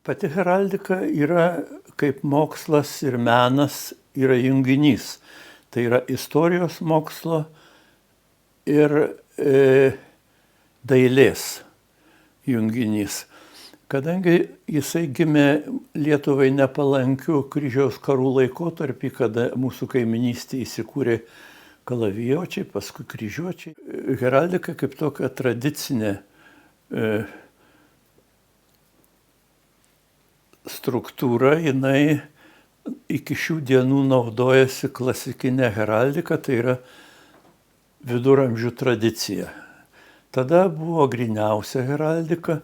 Pati heraldika yra kaip mokslas ir menas yra junginys. Tai yra istorijos mokslo ir dailės junginys. Kadangi jisai gimė Lietuvai nepalankių kryžiaus karų laikotarpį, kada mūsų kaiminystėje įsikūrė kalavijočiai, paskui kryžiuočiai. Heraldika kaip tokia tradicinė struktūra, jinai iki šių dienų naudojasi klasikinė heraldika, tai yra viduramžių tradicija. Tada buvo gryniausia heraldika,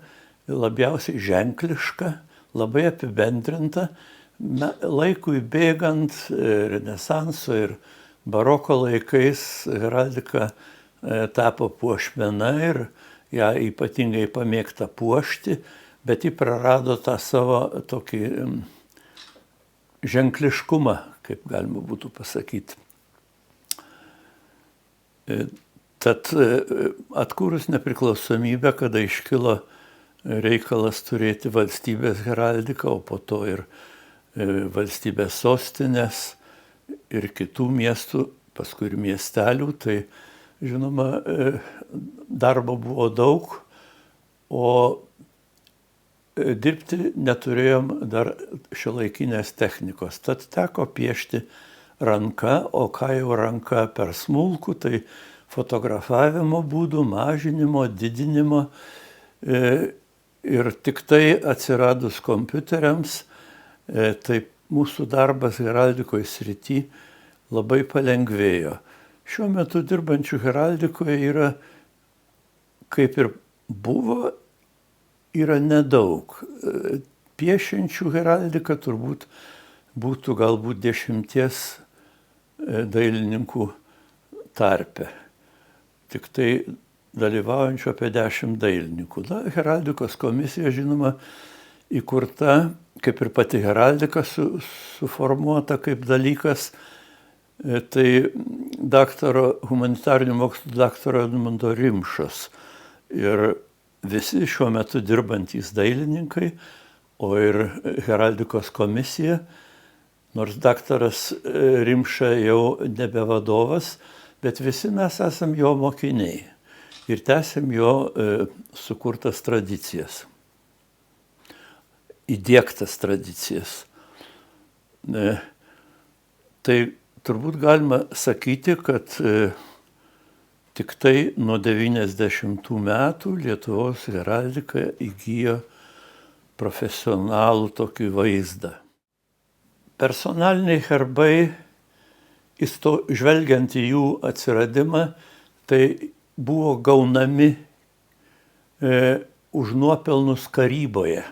labiausiai ženkliška, labai apibendrinta. Laikui bėgant, Renesanso ir baroko laikais heraldika tapo puošmena ir ją ypatingai pamėgta puošti, bet ji prarado tą savo tokį ženkliškumą, kaip galima būtų pasakyti. Tad atkūrus nepriklausomybę, kada iškilo reikalas turėti valstybės heraldiką, o po to ir valstybės sostinės ir kitų miestų, paskui ir miestelių, tai žinoma, darbo buvo daug, o dirbti neturėjom dar šiuolaikinės technikos. Tad teko piešti ranka, o ką jau ranka per smulkų, tai fotografavimo būdų, mažinimo, didinimo. Ir tik tai atsiradus kompiuteriams, tai mūsų darbas heraldikoje srity labai palengvėjo. Šiuo metu dirbančių heraldikoje yra, kaip ir buvo, yra nedaug. Piešiančių heraldiką turbūt būtų galbūt 10 dailininkų tarpe. Tik tai dalyvaujančių apie 10 dailininkų. Heraldikos komisija, žinoma, įkurta, kaip ir pati heraldika suformuota kaip dalykas, tai humanitarinių mokslų daktaro Edmundo Rimšos. Ir visi šiuo metu dirbantys dailininkai, o ir heraldikos komisija, nors daktaras Rimša jau nebe vadovas, bet visi mes esam jo mokiniai ir tęsiam jo sukurtas tradicijas, įdiegtas tradicijas. Tai turbūt galima sakyti, kad tik tai nuo 90 metų Lietuvos heraldika įgijo profesionalų tokį vaizdą. Personaliniai herbai, žvelgiant į jų atsiradimą, tai buvo gaunami už nuopelnus karyboje.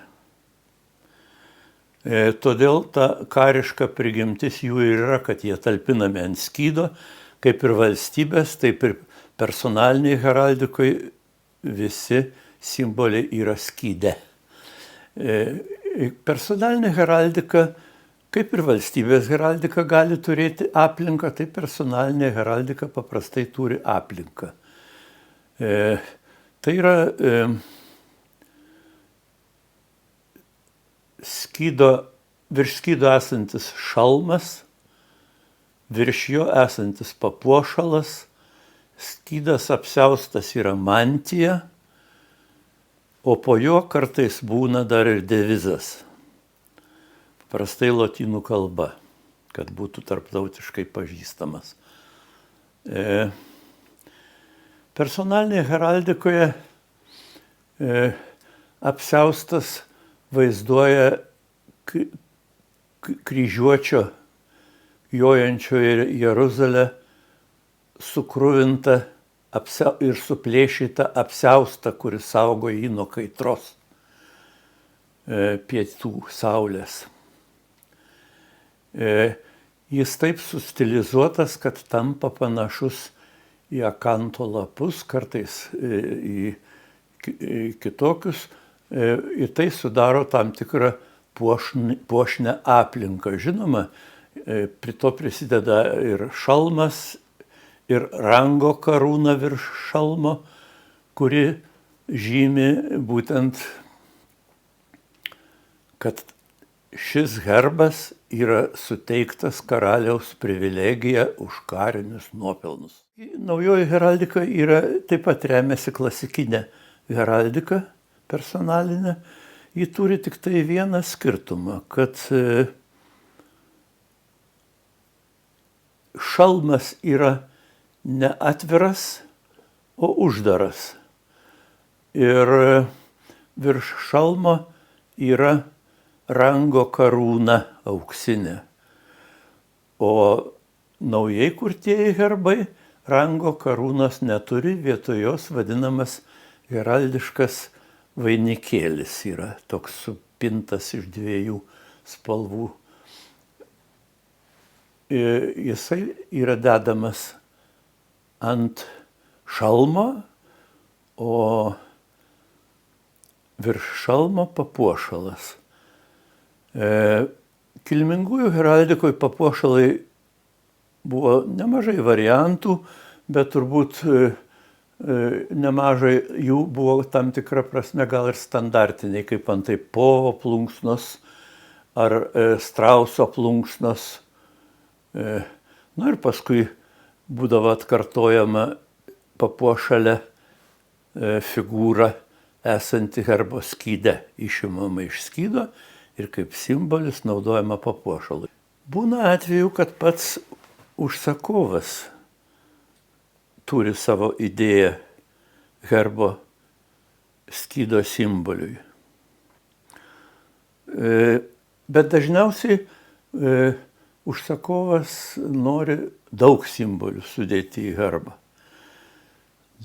Todėl ta kariška prigimtis jų yra, kad jie talpinami ant skydo, kaip ir valstybės, taip ir personaliniai heraldikoje visi simboliai yra skyde. Personalinė heraldika, kaip ir valstybės heraldika, gali turėti aplinką, tai personalinė heraldika paprastai turi aplinką. Tai yra virš skydo esantis šalmas, virš jo esantis papuošalas, skydas apsiaustas yra mantija, o po jo kartais būna dar ir devizas. Paprastai lotynų kalba, kad būtų tarptautiškai pažįstamas. Personalinėje heraldikoje apsiaustas vaizduoja kryžiuočio jojančio į Jeruzalę sukruvintą ir suplėšytą apsiaustą, kuris saugo jį nuo kaitros pietų saulės. Jis taip sustilizuotas, kad tampa panašus į akanto lapus, kartais į kitokius, ir tai sudaro tam tikrą puošnę aplinką. Žinoma, prie to prisideda ir šalmas, ir rango karūna virš šalmo, kuri žymi būtent kad šis herbas yra suteiktas karaliaus privilegija už karinius nuopelnus. Naujoji heraldika taip pat remiasi klasikinė heraldika personalinė. Ji turi tik tai vieną skirtumą, kad šalmas yra ne atviras, o uždaras. Ir virš šalmo yra rango karūna auksinė. O naujai kurtieji herbai rango karūnos neturi, vietoj jos vadinamas heraldiškas vainikėlis yra, toks supintas iš 2 spalvų. Jisai yra dedamas ant šalmo, o virš šalmo papuošalas. Kilmingųjų heraldikoje papuošalai buvo nemažai variantų, bet turbūt nemažai jų buvo tam tikra prasme gal ir standartiniai, kaip antai povo plunksnos ar strauso plunksnos. Na ir paskui būdavo atkartojama papuošalė figūra esanti herbo skyde, išimama iš skydo ir kaip simbolis naudojama papuošalui. Būna atvejų, kad pats užsakovas turi savo idėją herbo skydo simboliui. Bet dažniausiai užsakovas nori daug simbolių sudėti į herbą.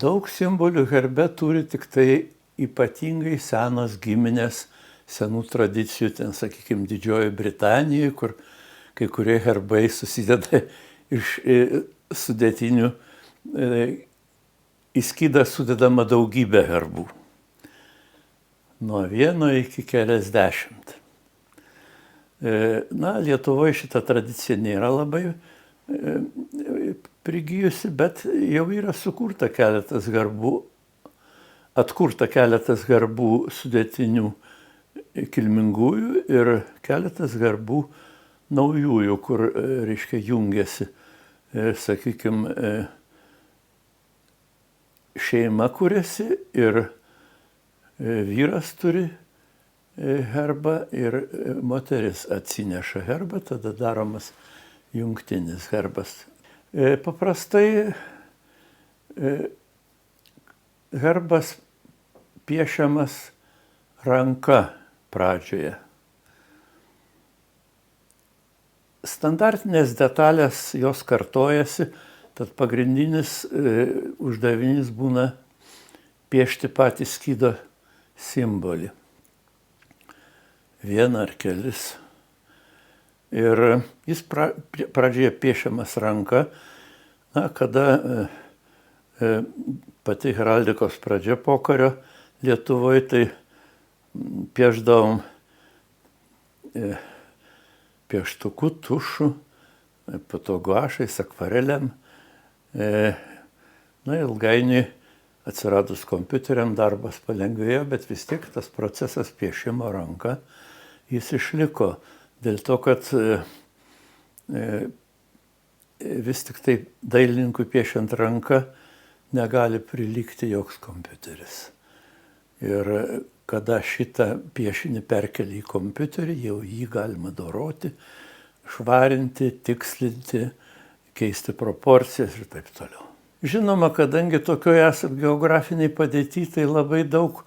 Daug simbolių herbe turi tik tai ypatingai senos giminės, senų tradicijų, ten, sakykime, Didžiojoje Britanijoje, kur kai kurie herbai susideda iš sudėtinių, į skydą sudedama daugybė herbų. Nuo 1 iki keliasdešimt. Na, Lietuvoje šita tradicija nėra labai prigijusi, bet jau yra sukurta keletas herbų, atkurta keletas herbų sudėtinių kilmingųjų ir keletas herbų naujųjų, kur, reiškia, jungiasi, sakykime, šeima kuriasi ir vyras turi herbą ir moteris atsineša herbą, tada daromas jungtinis herbas. Paprastai herbas piešiamas ranka pradžioje. Standartinės detalės jos kartojasi, tad pagrindinis uždavinys būna piešti patį skydo simbolį. Vieną ar kelis. Ir jis pradžioje piešiamas ranka, kada pati heraldikos pradžia pokario Lietuvoje, tai piešdavom pieštuku, tušu, po to guašais, akvarelėm. Na, ilgainiui atsiradus kompiuteriam darbas palengvėjo, bet vis tiek tas procesas piešimo ranka, jis išliko. Dėl to, kad vis tik tai dailininkui piešiant ranką negali prilygti joks kompiuteris. Ir kada šitą piešinį perkeli į kompiuterį, jau jį galima doroti, švarinti, tikslinti, keisti proporcijas ir taip toliau. Žinoma, kadangi tokioje esat geografiniai padėty, tai labai daug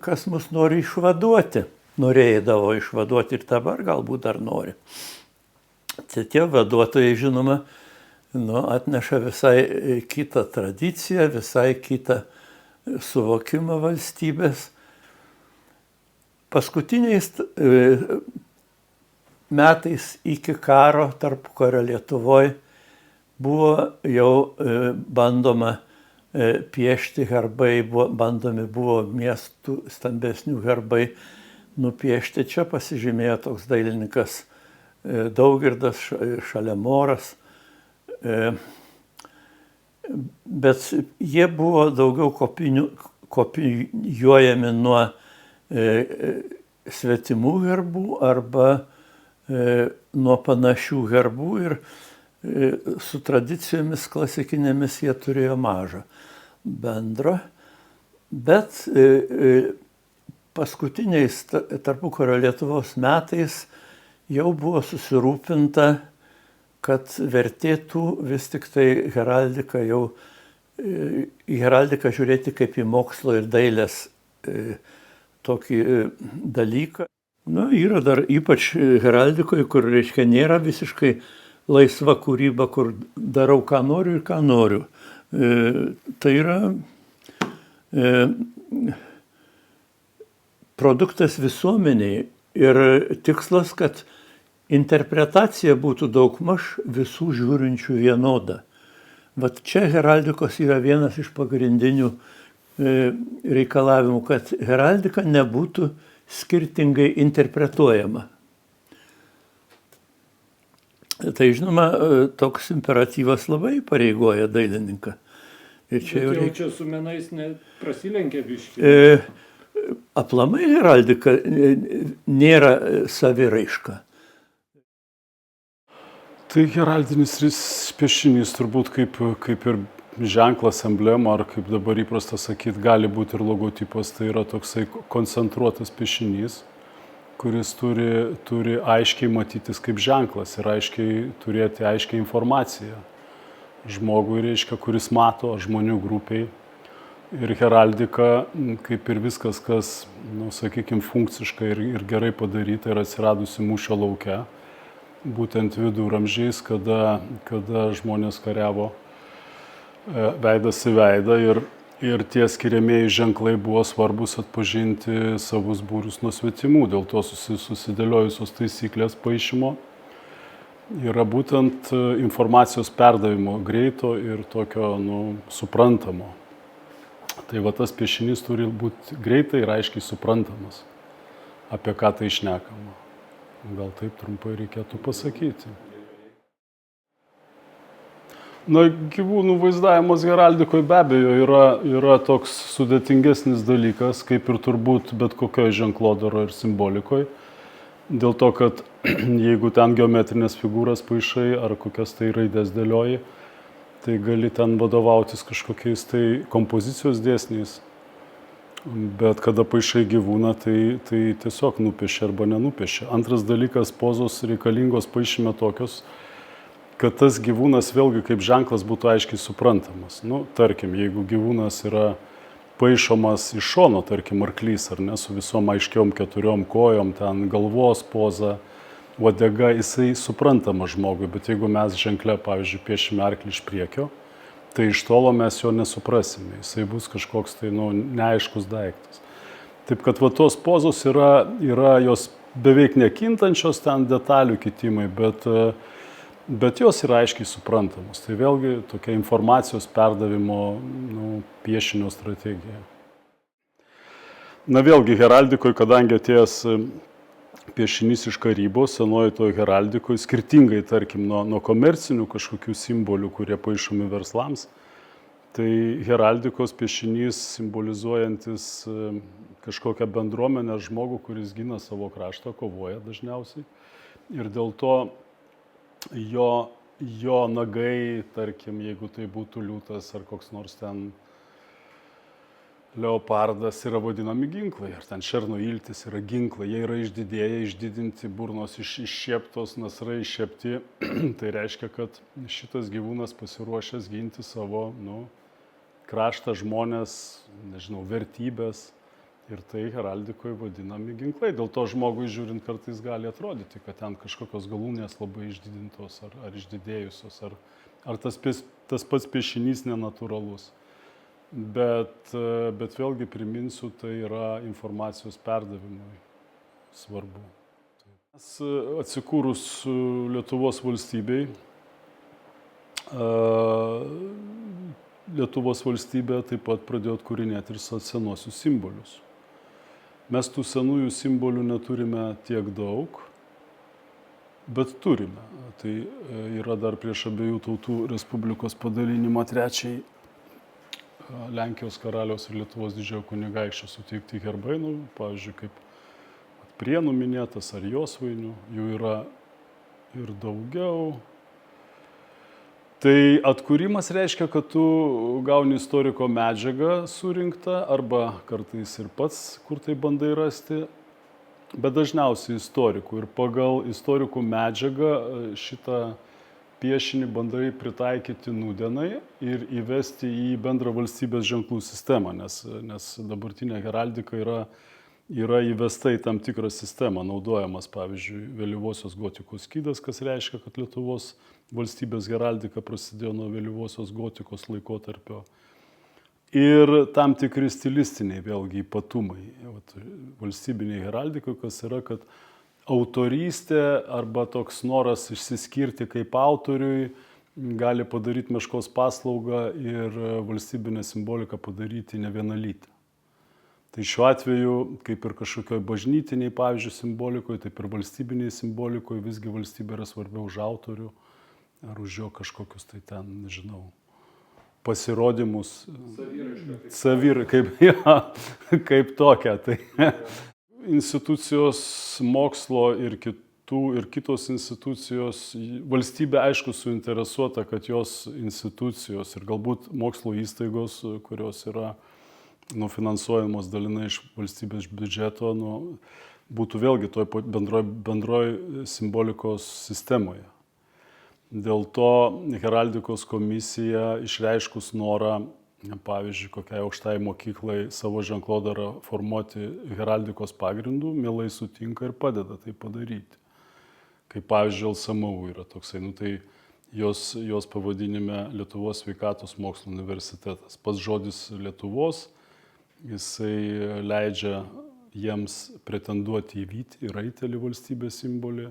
kas mus nori išvaduoti. Norėdavo išvaduoti ir dabar galbūt dar nori. Tie vaduotojai, žinoma, atneša visai kitą tradiciją, visai kitą suvokimą valstybės. Paskutiniais metais iki karo tarpukario Lietuvoje buvo jau bandoma piešti herbai, bandomi buvo miestų stambesnių herbai nupiešti. Čia pasižymėjo toks dailininkas Daugirdas Šalemoras. Bet jie buvo daugiau kopijuojami nuo svetimų herbų arba nuo panašių herbų ir su tradicijomis klasikinėmis jie turėjo mažą bendro. Bet paskutiniais tarpukario Lietuvos metais jau buvo susirūpinta, kad vertėtų vis tik tai heraldiką jau į heraldiką žiūrėti kaip į mokslo ir dailės tokį dalyką. Yra dar ypač heraldikoje, kur, reiškia, nėra visiškai laisva kūryba, kur darau, ką noriu ir ką noriu. Tai yra produktas visuomeniai ir tikslas, kad interpretacija būtų daugmaž visų žiūrinčių vienoda. Vat čia heraldikos yra vienas iš pagrindinių reikalavimų, kad heraldika nebūtų skirtingai interpretuojama. Tai žinoma, toks imperatyvas labai pareigoja dailininką. Ir čia jau čia su menais prasilenkia biškį. Aplamai heraldika nėra saviraiška. Tai heraldinis piešinys turbūt kaip ir ženklas, emblema, ar kaip dabar įprasta sakyti, gali būti ir logotipas. Tai yra toksai koncentruotas piešinys, kuris turi aiškiai matytis kaip ženklas ir turėti aiškiai informaciją žmogui, reiškia, kuris mato žmonių grupiai. Ir heraldika, kaip ir viskas, kas, sakykime, funkciškai ir gerai padaryta ir atsiradusi mūšio lauke, būtent viduramžiais, kada žmonės kariavo veidas į veidą ir tie skiriamieji ženklai buvo svarbus atpažinti savus būrius nuo svetimų. Dėl to susidėliojusios taisyklės paišymo yra būtent informacijos perdavimo greito ir tokio suprantamo. Tai va tas piešinys turi būti greitai ir aiškiai suprantamas, apie ką tai šnekama. Gal taip trumpai reikėtų pasakyti. Gyvūnų vaizdavimas heraldikoje be abejo yra toks sudėtingesnis dalykas, kaip ir turbūt bet kokioje ženklodaro ir simbolikoje. Dėl to, kad jeigu ten geometrinės figūras paišai ar kokias tai raidės dėlioji, tai gali ten vadovautis kažkokiais tai kompozicijos dėsniais. Bet kada paišai gyvūną, tai tiesiog nupiešia arba nenupiešia. Antras dalykas, pozos reikalingos paišyme tokios, kad tas gyvūnas vėlgi kaip ženklas būtų aiškiai suprantamas. Tarkim, jeigu gyvūnas yra paišomas iš šono, tarkim, arklys, ar ne, su visom aiškiom 4 kojom, ten galvos poza, uodega, jisai suprantamas žmogui, bet jeigu mes ženkle, pavyzdžiui, piešime arklį iš priekio, tai iš tolo mes jo nesuprasime, jisai bus kažkoks tai neaiškus daiktas. Taip kad va tos pozos yra jos beveik nekintančios, ten detalių kitimai, bet jos yra aiškiai suprantamos. Tai vėlgi tokia informacijos perdavimo piešinio strategija. Vėlgi heraldikoje, kadangi atėjęs piešinys iš karybos, senoji toje heraldikoje, skirtingai, tarkim, nuo komercinių kažkokių simbolių, kurie paišomi verslams, tai heraldikos piešinys simbolizuojantis kažkokią bendruomenę, žmogų, kuris gina savo kraštą, kovoja dažniausiai. Ir dėl to jo nagai, tarkim, jeigu tai būtų liūtas ar koks nors ten leopardas, yra vadinami ginklai, ar ten šerno iltis yra ginklai, jie yra išdidėję, išdidinti, burnos iššieptos, nasrai iššiepti. Tai reiškia, kad šitas gyvūnas pasiruošęs ginti savo kraštą, žmonės, vertybės. Ir tai heraldikoje vadinami ginklai. Dėl to žmogui žiūrint kartais gali atrodyti, kad ten kažkokios galūnės labai išdidintos ar išdidėjusios, ar tas pats piešinys nenatūralus. Bet vėlgi priminsiu, tai yra informacijos perdavimui svarbu. Atsikūrus Lietuvos valstybei, Lietuvos valstybė taip pat pradėjo atkūrinėti ir senuosius simbolius. Mes tų senųjų simbolių neturime tiek daug, bet turime. Tai yra dar prieš abiejų tautų Respublikos padalinimą trečiai Lenkijos karaliaus ir Lietuvos didžiojo kunigaikščio suteikti herbai, pavyzdžiui, kaip Prienų minėtas, ar Josvainių, jų yra ir daugiau. Tai atkūrimas reiškia, kad tu gauni istoriko medžiagą surinktą arba kartais ir pats, kur tai bandai rasti, bet dažniausiai istorikų. Ir pagal istorikų medžiagą šitą piešinį bandai pritaikyti nūdienai ir įvesti į bendrą valstybės ženklų sistemą, nes dabartinė heraldika yra įvesta į tam tikrą sistemą, naudojamas, pavyzdžiui, vėlyvosios gotikos skydas, kas reiškia, kad Lietuvos valstybės heraldika prasidėjo nuo vėlyvosios gotikos laikotarpio. Ir tam tikri stilistiniai vėlgi ypatumai. Valstybiniai heraldikoje, kas yra, kad autorystė arba toks noras išsiskirti kaip autoriui gali padaryti meškos paslaugą ir valstybinę simboliką padaryti nevienalytę. Tai šiuo atveju, kaip ir kažkokioj bažnytiniai, pavyzdžiui, simbolikoje, taip ir valstybiniai simbolikoje, visgi valstybė yra svarbiau už autorių ar už jo kažkokius tai ten, nežinau, pasirodymus. Kaip tokia. Tai institucijos mokslo ir kitos institucijos, valstybė aišku suinteresuota, kad jos institucijos ir galbūt mokslo įstaigos, kurios yra finansuojamos dalinai iš valstybės biudžeto, būtų vėlgi toj bendroj simbolikos sistemoje. Dėl to heraldikos komisija išreiškus norą, pavyzdžiui, kokiai aukštai mokyklai savo ženklodarą formuoti heraldikos pagrindų, mielai sutinka ir padeda tai padaryti. Kaip pavyzdžiui, LSMU yra toksai, tai jos pavadinime Lietuvos sveikatos mokslo universitetas. Pats žodis Lietuvos, jisai leidžia jiems pretenduoti į vytį, į raitelį valstybės simbolį.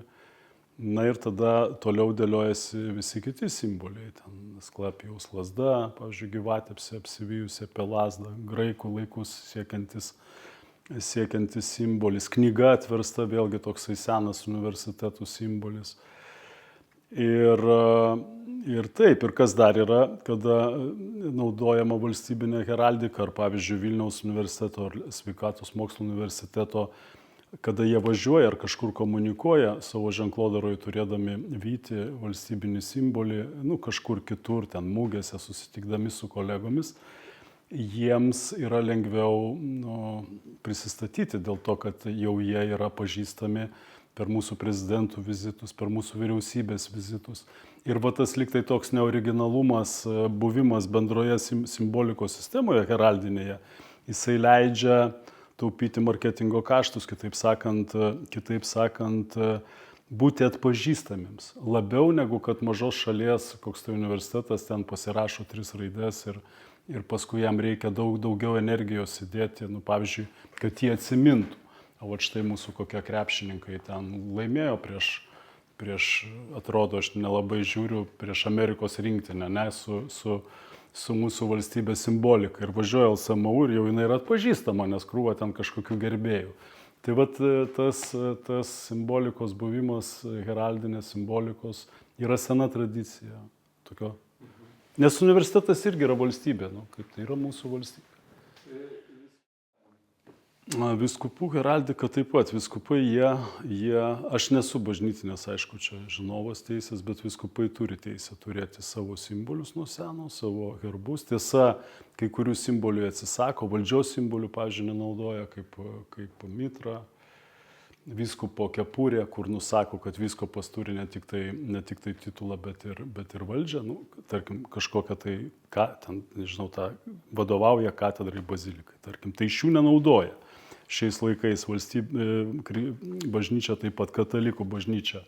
Na ir tada toliau dėliojasi visi kiti simboliai. Ten Sklapijaus lazda, pavyzdžiui, gyvatepsė apsivijusi apie lazdą, graikų laikus siekiantis simbolis. Knyga atversta, vėlgi toksai senas universitetų simbolis. Ir taip, ir kas dar yra, kada naudojama valstybinė heraldika, ar pavyzdžiui Vilniaus universiteto ar sveikatos mokslo universiteto, kada jie važiuoja ar kažkur komunikuoja savo ženklodaroje turėdami vytį valstybinį simbolį, kažkur kitur, ten mūgėse susitikdami su kolegomis, jiems yra lengviau prisistatyti dėl to, kad jau jie yra pažįstami per mūsų prezidentų vizitus, per mūsų vyriausybės vizitus. Ir tas liktai toks neoriginalumas, buvimas bendroje simbolikos sistemoje heraldinėje, jisai leidžia taupyti marketingo kaštus, kitaip sakant, būti atpažįstamiems. Labiau negu kad mažos šalies, koks tai universitetas, ten pasirašo 3 raides ir paskui jam reikia daugiau energijos įdėti, pavyzdžiui, kad jie atsimintų. O štai mūsų kokie krepšininkai ten laimėjo prieš, atrodo, aš nelabai žiūriu, prieš Amerikos rinktinę, su mūsų valstybės simbolika. Ir važiuoja LSMU ir jau jinai yra atpažįstama, nes krūva ten kažkokių gerbėjų. Tai tas simbolikos buvimas, heraldinės simbolikos, yra sena tradicija. Tokio. Nes universitetas irgi yra valstybė, kaip tai yra mūsų valstybė. Vyskupų heraldika taip pat. Vyskupai, aš nesu bažnytinės, aišku, čia žinovas teisės, bet vyskupai turi teisę turėti savo simbolius nuo seno, savo herbus. Tiesa, kai kurių simbolių atsisako, valdžios simbolių, pavyzdžiui, nenaudoja, kaip mitra, vyskupo kepurė, kur nusako, kad vyskupas turi ne tik tai titulą, bet ir valdžią. Tarkim, kažkokią tai, tą vadovauja katedrai bazilikai. Tarkim, tai iš jų nenaudoja. Šiais laikais bažnyčia, taip pat katalikų bažnyčia,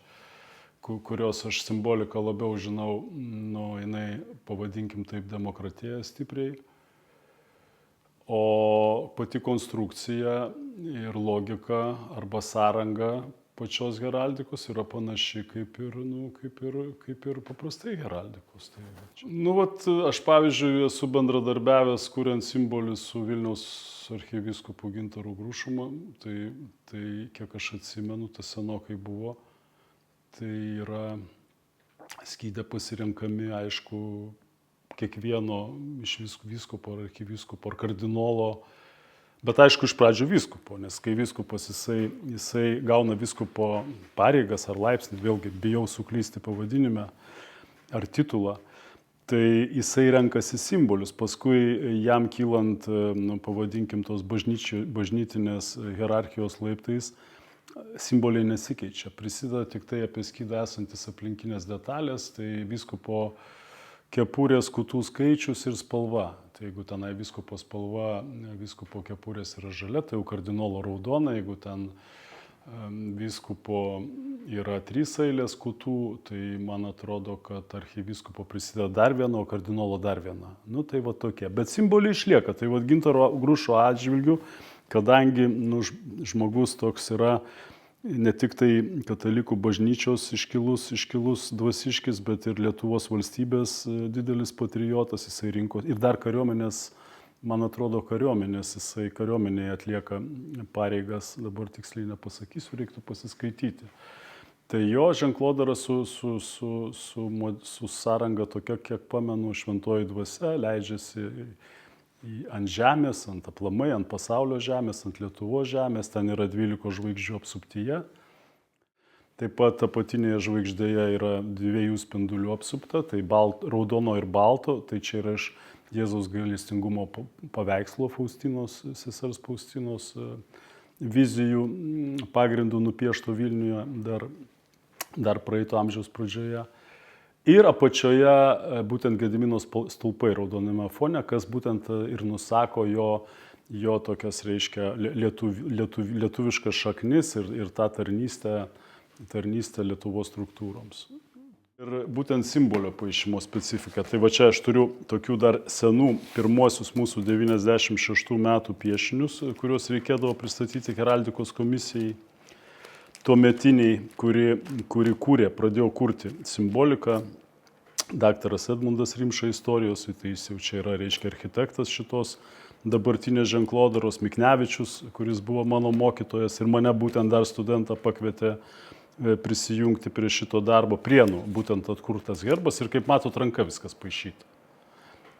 kurios aš simboliką labiau žinau, jinai, pavadinkim taip, demokratėja stipriai. O pati konstrukcija ir logika arba sąranga pačios heraldikos yra panaši kaip ir paprastai heraldikos. Aš pavyzdžiui esu bendradarbiavęs, kuriant simbolius su Vilniaus archyvyskupu Gintaru Grušuma, tai kiek aš atsimenu, tas senokai buvo, tai yra skyde pasirenkami, aišku, kiekvieno iš vyskupo ar archyvyskupo ar kardinolo Bet aišku, iš pradžių vyskupo, nes kai vyskupas jisai gauna vyskupo pareigas ar laipsnį, vėlgi bijau suklysti pavadinime, ar titulą, tai jisai renkasi simbolius. Paskui jam kylant, pavadinkim, tos bažnytinės hierarchijos laiptais, simboliai nesikeičia. Prisideda tik tai apie skydą esantis aplinkinės detalės, tai vyskupo kepurės kutų skaičius ir spalva. Tai jeigu tenai vyskupo spalva, vyskupo kepurės yra žalia, tai jau kardinolo raudona, jeigu ten vyskupo yra 3 eilės kutų, tai man atrodo, kad archivyskupo prisideda dar viena, o kardinolo dar viena. Nu tai va tokie. Bet simboliai išlieka. Tai va Gintaro Grušo atžvilgiu, kadangi žmogus toks yra ne tik tai katalikų bažnyčios iškilus dvasiškis, bet ir Lietuvos valstybės didelis patriotas, jisai rinko ir dar kariuomenės, man atrodo, jisai kariuomenėje atlieka pareigas, dabar tiksliai nepasakysiu, reiktų pasiskaityti. Tai jo ženklodara su sąranga tokia, kiek pamenu, šventoji dvasia leidžiasi ant žemės, ant aplamai, ant pasaulio žemės, ant Lietuvos žemės, ten yra 12 žvaigždžių apsuptyje. Taip pat apatinėje žvaigždėje yra 2 spindulių apsupta, tai raudono ir balto, tai čia yra iš Jėzaus gailestingumo paveikslo Faustinos, sesers Faustinos vizijų pagrindų nupiešto Vilniuje dar praeito amžiaus pradžioje. Ir apačioje būtent Gedimino stulpai raudoname fone, kas būtent ir nusako jo tokias, reiškia, lietuviškas šaknis ir tą tarnystę Lietuvos struktūroms. Ir būtent simbolio paišymo specifika. Tai va čia aš turiu tokių dar senų pirmuosius mūsų 96 metų piešinius, kuriuos reikėdavo pristatyti heraldikos komisijai. Tuometiniai, kuri pradėjo kurti simboliką, daktaras Edmundas Rimša istorijos, tai jis jau čia yra, reiškia, architektas šitos dabartinės ženklodaros, Miknevičius, kuris buvo mano mokytojas ir mane būtent dar studentą pakvietė prisijungti prie šito darbo. Prienų būtent atkurtas herbas ir kaip matot, ranka viskas paišyta.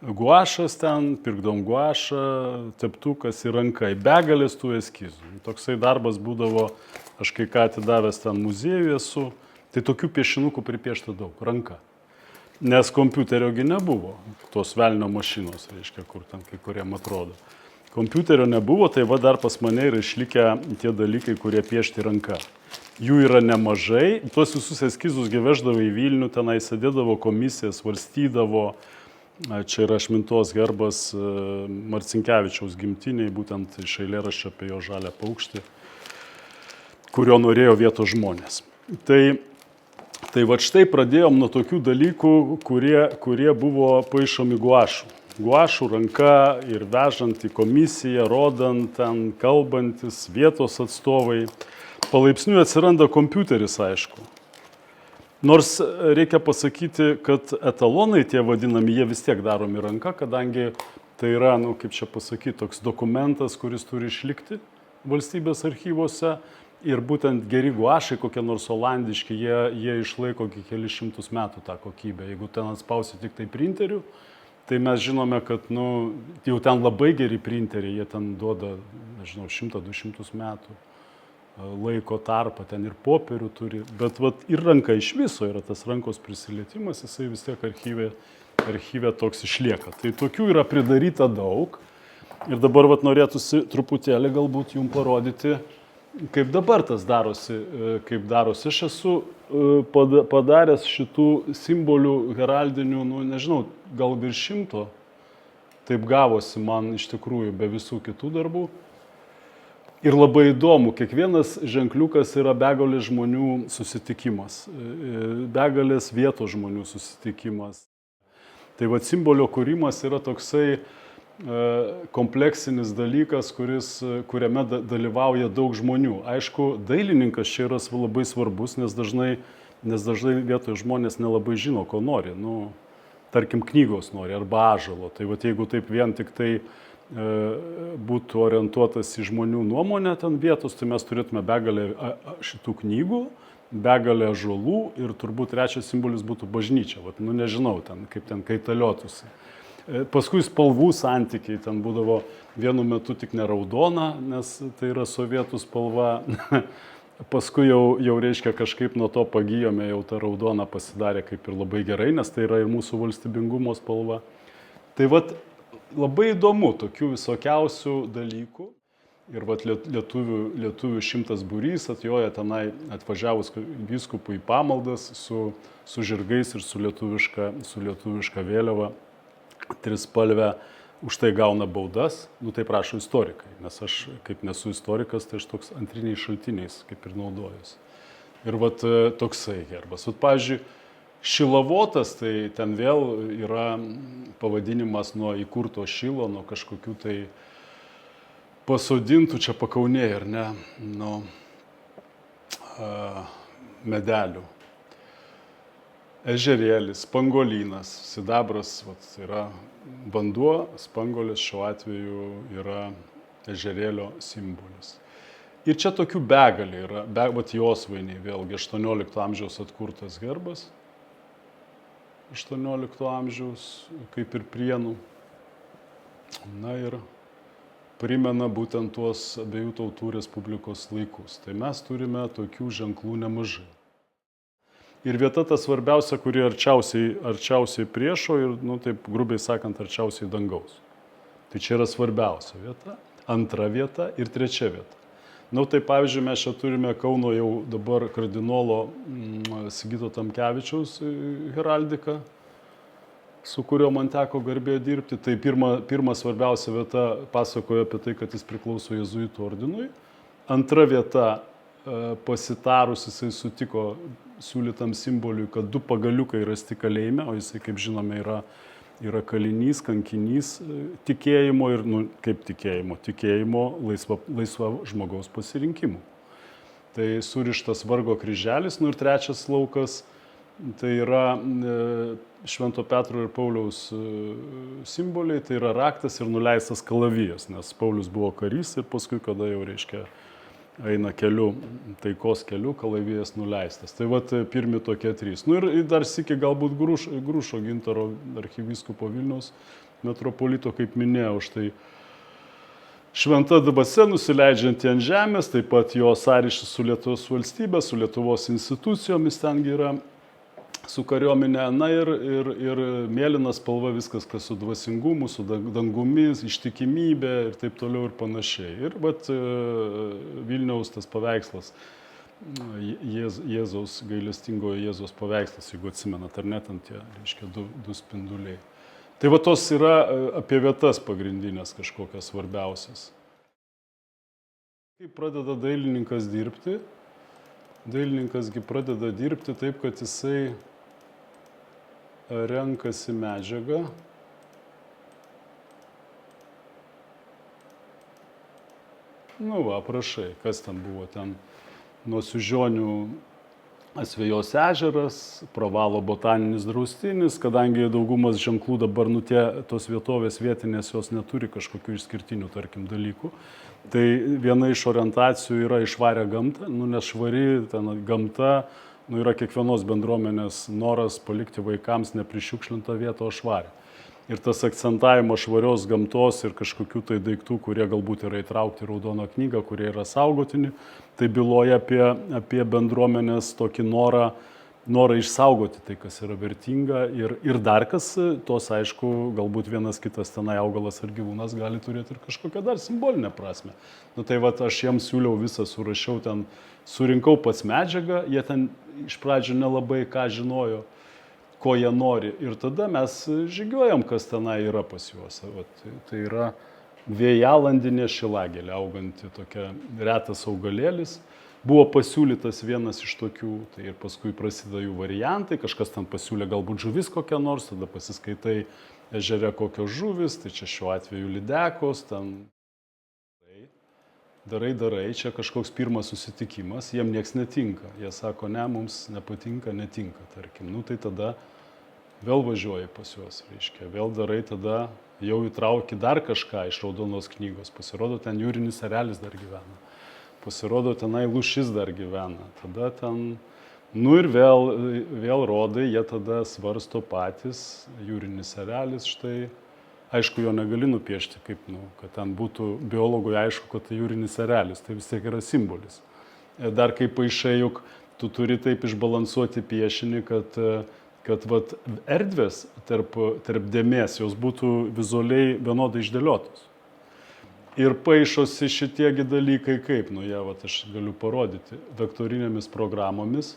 Guašas ten, pirkdom guašą, teptukas ir ranka, begalės tų eskizų. Toksai darbas būdavo, aš kai ką atidavęs ten muziejuje esu, tai tokių piešinukų pripiešta daug, ranka. Nes kompiuteriogi nebuvo, tos velnio mašinos, reiškia, kur ten kai kuriem atrodo. Kompiuterio nebuvo, tai va dar pas mane yra išlikę tie dalykai, kurie piešti ranka. Jų yra nemažai, tuos visus eskizus veždavo į Vilnių, tenai sėdėdavo komisija, svarstydavo. Čia yra Šmintos herbas Marcinkevičiaus gimtiniai, būtent iš eilėraščio apie jo žalią paukštį, kurio norėjo vietos žmonės. Tai va štai pradėjom nuo tokių dalykų, kurie buvo paišomi guašų. Guašų ranka ir vežant į komisiją, rodant ten, kalbantis, vietos atstovai. Palaipsniui atsiranda kompiuteris, aišku. Nors reikia pasakyti, kad etalonai tie vadinami, jie vis tiek daromi ranka, kadangi tai yra, kaip čia pasakyti, toks dokumentas, kuris turi išlikti valstybės archyvose. Ir būtent geri guašai, kokie nors olandiški, jie išlaiko iki kelius šimtus metų tą kokybę. Jeigu ten atspausi tik tai printeriu, tai mes žinome, kad jau ten labai geri printeriai, jie ten duoda, nežinau, 100-200 metų laiko tarpą, ten ir popierių turi. Bet ir ranka iš viso yra tas rankos prisilietimas, jisai vis tiek archyve toks išlieka. Tai tokių yra pridaryta daug. Ir dabar norėtųsi truputėlį galbūt jums parodyti, kaip dabar tas darosi, Aš esu padaręs šitų simbolių heraldinių, nežinau, gal virš 100. Taip gavosi man iš tikrųjų be visų kitų darbų. Ir labai įdomu, kiekvienas ženkliukas yra begalės žmonių susitikimas, begalės vietos žmonių susitikimas. Tai simbolio kūrimas yra toksai kompleksinis dalykas, kuriame dalyvauja daug žmonių. Aišku, dailininkas čia yra labai svarbus, nes dažnai vietoje žmonės nelabai žino, ko nori. Tarkim, knygos nori arba ąžuolo. Tai jeigu taip vien tik tai būtų orientuotas į žmonių nuomonę ten vietos, tai mes turėtume begalę šitų knygų, begalę ąžuolų ir turbūt trečias simbolis būtų bažnyčia. Nežinau, kaip ten kaitaliotųsi. Paskui spalvų santykiai, ten būdavo vienu metu tik ne raudona, nes tai yra sovietų spalva. Paskui jau reiškia kažkaip nuo to pagijome, jau ta raudona pasidarė kaip ir labai gerai, nes tai yra ir mūsų valstybingumo spalva. Tai vat labai įdomu tokių visokiausių dalykų. Ir vat lietuvių 100 būrys atjoja tenai atvažiavus vyskupui į pamaldas su žirgais ir su lietuviška vėliava, trispalvę, už tai gauna baudas. Nu tai prašo istorikai, nes aš kaip nesu istorikas, tai aš toks antriniais šaltiniais kaip ir naudojuosi. Ir vat toksai herbas. Vat pavyzdžiui, Šilavotas, tai ten vėl yra pavadinimas nuo įkurto šilo, nuo kažkokių tai pasodintų čia pakaunėje, ar ne, nuo medelių. Ežerėlis, spangolynas, sidabras yra vanduo, spangolis šiuo atveju yra ežerėlio simbolis. Ir čia tokių begalė yra, vat Josvainiai, vėlgi 18 amžiaus atkurtas herbas, 18 amžiaus, kaip ir Prienų. Na ir primena būtent tuos abiejų tautų respublikos laikus. Tai mes turime tokių ženklų nemažai. Ir vieta ta svarbiausia, kuri arčiausiai priešo ir, nu taip grubiai sakant, arčiausiai dangaus. Tai čia yra svarbiausia vieta, antra vieta ir trečia vieta. Nu tai pavyzdžiui, mes čia turime Kauno jau dabar kardinolo Sigito Tamkevičiaus heraldiką, su kuriuo man teko garbė dirbti. Tai pirma svarbiausia vieta pasakoja apie tai, kad jis priklauso jėzuitų ordinui. Antra vieta, pasitarus, jisai sutiko siūlytam simboliui, kad 2 pagaliukai rasti kalėjime, o jisai, kaip žinome, yra kalinys, kankinys tikėjimo ir, nu, kaip tikėjimo laisva žmogaus pasirinkimų. Tai surištas vargo kryželis, nu ir trečias laukas, tai yra Švento Petro ir Pauliaus simboliai, tai yra raktas ir nuleistas kalavijas, nes Paulius buvo karys ir paskui, kada jau reiškia eina keliu, taikos keliu, kalavijas nuleistas. Tai vat pirmi tokie 3. Nu ir dar sykį galbūt Grušo Gintaro archyvyskupo Vilniaus metropolito, kaip minėjau, štai šventa dvasia nusileidžianti ant žemės, taip pat jo sąryšis su Lietuvos valstybe, su Lietuvos institucijomis tengi yra, su kariuomenė, na ir mėlyna spalva viskas, kas su dvasingumu, su dangumis, ištikimybė ir taip toliau ir panašiai. Ir vat Vilniaus tas paveikslas, Jėzaus, gailestingojo Jėzaus paveikslas, jeigu atsimenat, ar net ant tie, reiškia, du spinduliai. Tai va tos yra apie vietas pagrindinės kažkokias svarbiausias. Kaip pradeda dailininkas dirbti? Dailininkasgi pradeda dirbti taip, kad jisai renkasi medžiagą. Nu va, prašai, kas ten buvo ten nuo Siužionių Asvejos ežeras, Pravalo botaninis draustinis, kadangi daugumas ženklų dabar, tos vietovės vietinės, jos neturi kažkokių išskirtinių, tarkim, dalykų. Tai viena iš orientacijų yra išvarę gamtą, nes švari ten gamta, yra kiekvienos bendruomenės noras palikti vaikams neprišiukšlintą vietą, o švarę. Ir tas akcentavimas švarios gamtos ir kažkokių tai daiktų, kurie galbūt yra įtraukti į Raudoną knygą, kurie yra saugotini, tai byloja apie bendruomenės tokį norą išsaugoti tai, kas yra vertinga. Ir dar kas, tos aišku, galbūt vienas kitas tenai augalas ar gyvūnas gali turėti ir kažkokią dar simbolinę prasme. Nu tai vat aš jiems siūliau visą, surašiau ten, surinkau pats medžiagą, jie ten iš pradžių nelabai ką žinojo, ko jie nori. Ir tada mes žygiuojam, kas tenai yra pas juos. Tai yra vėjalandinė šilagėlė, auganti tokia retas augalėlis. Buvo pasiūlytas vienas iš tokių, tai ir paskui prasideda jų variantai, kažkas ten pasiūlė galbūt žuvis kokią nors, tada pasiskaitai ežere kokios žuvis, tai čia šiuo atveju lydekos, ten darai, čia kažkoks pirmas susitikimas, jiem nieks netinka. Jie sako, ne, mums nepatinka, netinka, tarkim. Nu tai tada vėl važiuoji pas juos, reiškia, vėl darai, tada jau įtrauki dar kažką iš Raudonos knygos, pasirodo ten jūrinis erelis dar gyvena. Pasirodo, tenai lūšis dar gyvena. Tada ten, nu ir vėl rodai, jie tada svarsto patys, jūrinis erelis štai, aišku, jo negali nupiešti, kaip, kad ten būtų biologui aišku, kad tai jūrinis erelis, tai vis tiek yra simbolis. Dar kaip paišai, juk tu turi taip išbalansuoti piešinį, kad vat, erdvės tarp dėmės jos būtų vizualiai vienodai išdėliotos. Ir paišosi šitiegi dalykai kaip, vat, aš galiu parodyti, vektorinėmis programomis,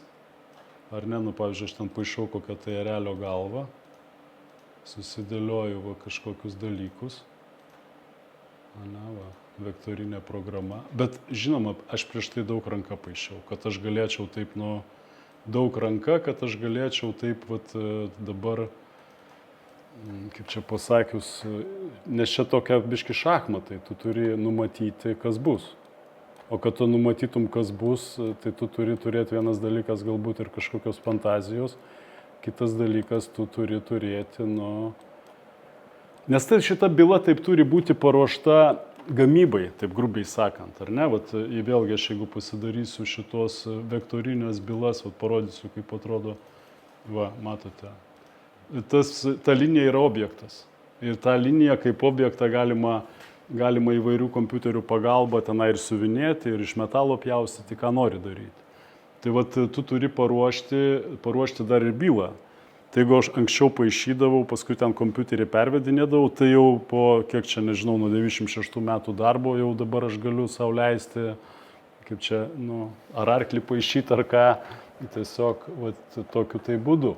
ar ne, pavyzdžiui, aš ten paišau kokią tai erelio galvą, susidėlioju va, kažkokius dalykus, vektorinė programa, bet žinoma, aš prieš tai daug ranka paišiau, kad aš galėčiau taip, daug ranka, kad aš galėčiau taip, vat, dabar, kaip čia pasakius, nes čia tokia biški šachmatai, tu turi numatyti, kas bus. O kad tu numatytum, kas bus, tai tu turi turėti vienas dalykas, galbūt ir kažkokios fantazijos, kitas dalykas, tu turi turėti, nes tai šita byla taip turi būti paruošta gamybai, taip grubiai sakant, ar ne? Vat, vėlgi aš jeigu pasidarysiu šitos vektorinės bylas, vat, parodysiu, kaip atrodo, va, matote. Ta linija yra objektas. Ir tą liniją kaip objektą galima įvairių kompiuterių pagalba tenai ir siuvinėti, ir iš metalo pjaustyti, ką nori daryti. Tai vat, tu turi paruošti dar ir bylą. Tai jeigu aš anksčiau paišydavau, paskui ten kompiuterį pervedinėdavau, tai jau po, kiek čia nežinau, nuo 96 metų darbo jau dabar aš galiu sau leisti, kaip čia, ar arklį paišyti, ar ką, tiesiog vat, tokiu tai būdu.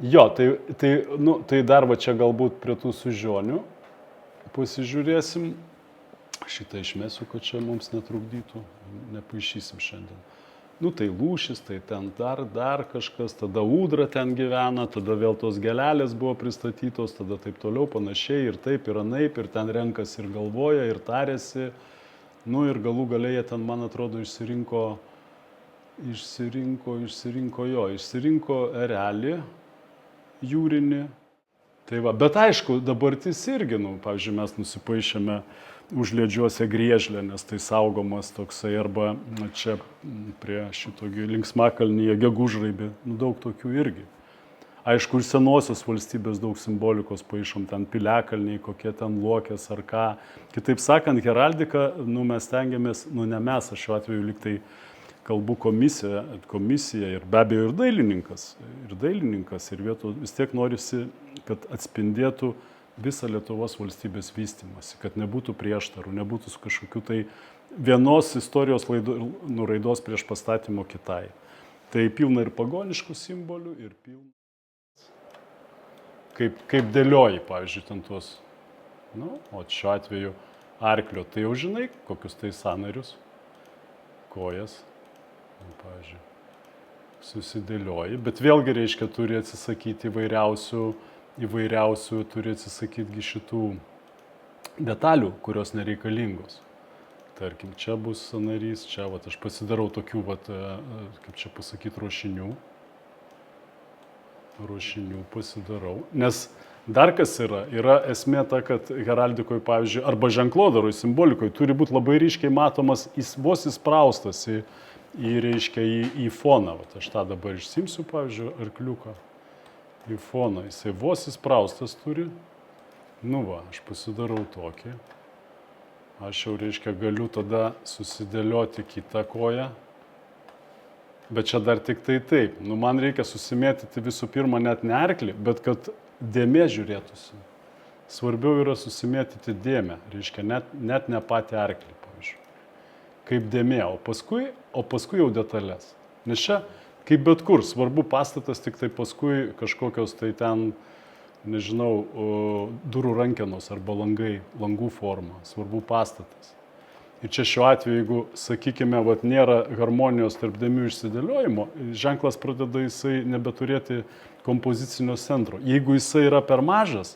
Jo, tai dar va čia galbūt prie tų sužionių pasižiūrėsim. Šitą išmesiu, kad čia mums netrukdytų, nepaišysim šiandien. Tai lūšis, tai ten dar kažkas, tada ūdra ten gyvena, tada vėl tos gelelės buvo pristatytos, tada taip toliau panašiai, ir taip, ir anaip, ir ten renkas ir galvoja, ir tarėsi. Ir galų galiai ten, man atrodo, išsirinko erelį jūrinį. Tai va, bet aišku, dabartis irgi, pavyzdžiui, mes nusipaišėme užliedžiuose griežlę, nes tai saugomas toksai, arba čia prie šito linksmakalnyje gegužraibė, daug tokių irgi. Aišku, ir senosios valstybės daug simbolikos paišom, ten piliakalniai, kokie ten luokės ar ką. Kitaip sakant, heraldika, mes stengiamės, ne mes, aš šiuo atveju lyg tai kalbų komisija ir be abejo ir dailininkas, ir vietų vis tiek norisi, kad atspindėtų visą Lietuvos valstybės vystymąsi, kad nebūtų prieštarų, nebūtų su kažkokiu tai vienos istorijos raidos prieš pastatymo kitai. Tai pilna ir pagoniškų simbolių, ir pilna. Kaip dėlioji, pavyzdžiui, ten tuos, o šiuo atveju arklio, tai jau žinai, kokius tai sąnarius, kojas, pavyzdžiui, susidėlioji, bet vėlgi reiškia, turi atsisakyti įvairiausių, turi atsisakyti šitų detalių, kurios nereikalingos. Tarkim, čia bus sąnarys, čia aš pasidarau tokių, kaip čia pasakyti, ruošinių pasidarau. Nes dar kas yra esmė ta, kad heraldikoje, pavyzdžiui, arba ženklodaroj, simbolikoje turi būti labai ryškiai matomas, jis vos įspraustas į foną. Aš tą dabar išsimsiu, pavyzdžiui, arkliuką į foną. Jisai vos įspraustas turi. Aš pasidarau tokį. Aš jau, galiu tada susidėlioti kitą koją. Bet čia dar tik tai taip. Man reikia susimėtyti visų pirma net ne arklį, bet kad dėmė žiūrėtųsi. Svarbiau yra susimėtyti dėmę, net ne patį arklį, pavyzdžiui. Kaip dėmė, o paskui jau detalės. Nes čia, kaip bet kur, svarbu pastatas, tik tai paskui kažkokios tai ten, nežinau, durų rankenos arba langų forma. Svarbu pastatas. Ir čia šiuo atveju, jeigu, sakykime, nėra harmonijos tarp dėmių išsidėliojimo, ženklas pradeda jisai nebeturėti kompozicinio centro. Jeigu jisai yra per mažas,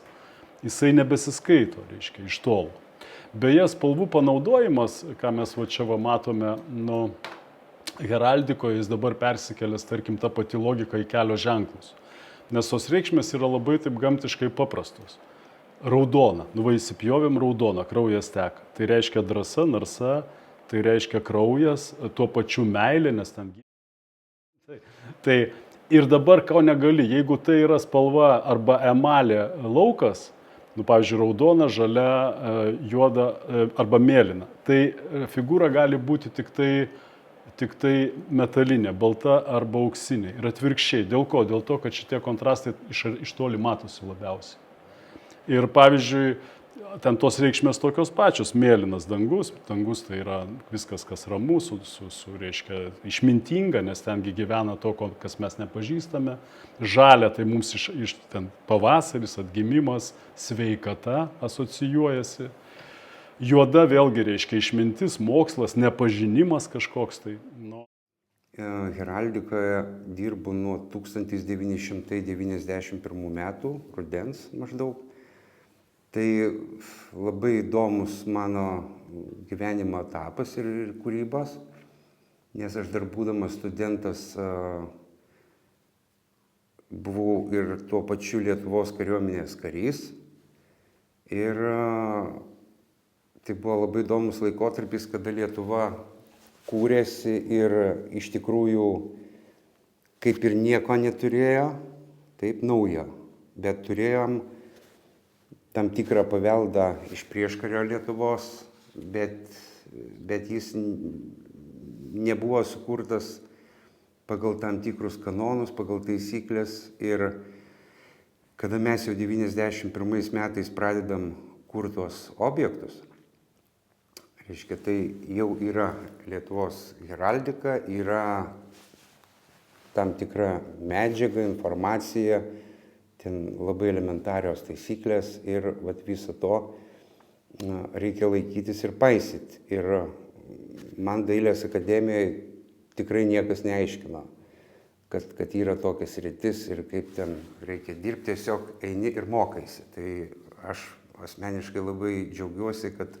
jisai nebesiskaito, iš tolo. Beje, spalvų panaudojimas, ką mes čia matome, heraldikoje jis dabar persikėlęs, tarkim, tą patį logiką į kelio ženklus. Nes tos reikšmės yra labai taip gamtiškai paprastos. Raudona, įsipjovėm raudona, kraujas teka. Tai reiškia drąsa, narsa, tai reiškia kraujas, tuo pačiu meilė, nes ten... Tai ir dabar ko negali, jeigu tai yra spalva arba emalė laukas, pavyzdžiui, raudona, žalia, juoda arba mėlyna. Tai figūra gali būti tik tai metalinė, balta arba auksinė. Ir atvirkščiai. Dėl ko? Dėl to, kad šitie kontrastai iš toli matosi labiausiai. Ir pavyzdžiui, ten tos reikšmės tokios pačios. Mėlynas dangus. Dangus tai yra viskas, kas ramu, reiškia, išmintinga, nes tengi gyvena to, kas mes nepažįstame. Žalia tai mums iš ten pavasaris, atgimimas, sveikata asocijuojasi. Juoda vėlgi reiškia išmintis, mokslas, nepažinimas kažkoks tai. Nu. Heraldikoje dirbu nuo 1991 metų, rudens maždaug. Tai labai įdomus mano gyvenimo etapas ir kūrybos, nes aš dar būdamas studentas buvau ir tuo pačiu Lietuvos kariuomenės karys. Ir tai buvo labai įdomus laikotarpis, kada Lietuva kūrėsi ir iš tikrųjų kaip ir nieko neturėjo, taip naujo, bet turėjom tam tikrą paveldą iš prieškario Lietuvos, bet jis nebuvo sukurtas pagal tam tikrus kanonus, pagal taisyklės. Ir kada mes jau 91 metais pradedam kurti tuos objektus, reiškia, tai jau yra Lietuvos heraldika, yra tam tikra medžiaga, informacija, ten labai elementarios taisyklės ir viso to reikia laikytis ir paisyti. Ir man Dailės akademijoje tikrai niekas neaiškino, kad yra tokias sritis ir kaip ten reikia dirbti, tiesiog eini ir mokaisi. Tai aš asmeniškai labai džiaugiuosi, kad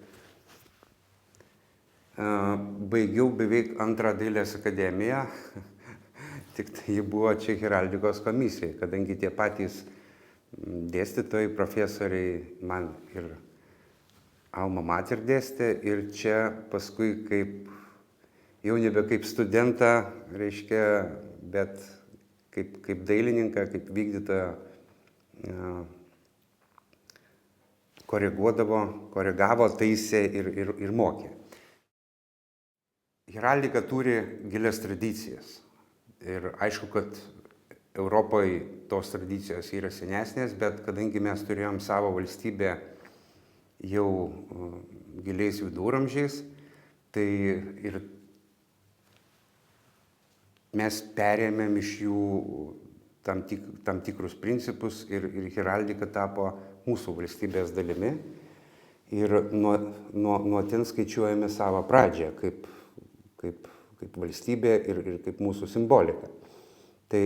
baigiau beveik antrą Dailės akademiją, tik tai ji buvo čia heraldikos komisijai, kadangi tie patys dėstytojai, profesoriai man ir alma mater dėstė ir čia paskui jau nebe kaip studentą, reiškia, bet kaip dailininką, kaip vykdytoją koregavo, taisė ir mokė. Heraldika turi gilias tradicijas. Ir aišku, kad Europoje tos tradicijos yra senesnės, bet kadangi mes turėjom savo valstybę jau giliais viduramžiais, tai ir mes perėmėm iš jų tam tikrus principus ir heraldika tapo mūsų valstybės dalimi. Ir nuo ten skaičiuojame savo pradžią kaip valstybė ir kaip mūsų simbolika. Tai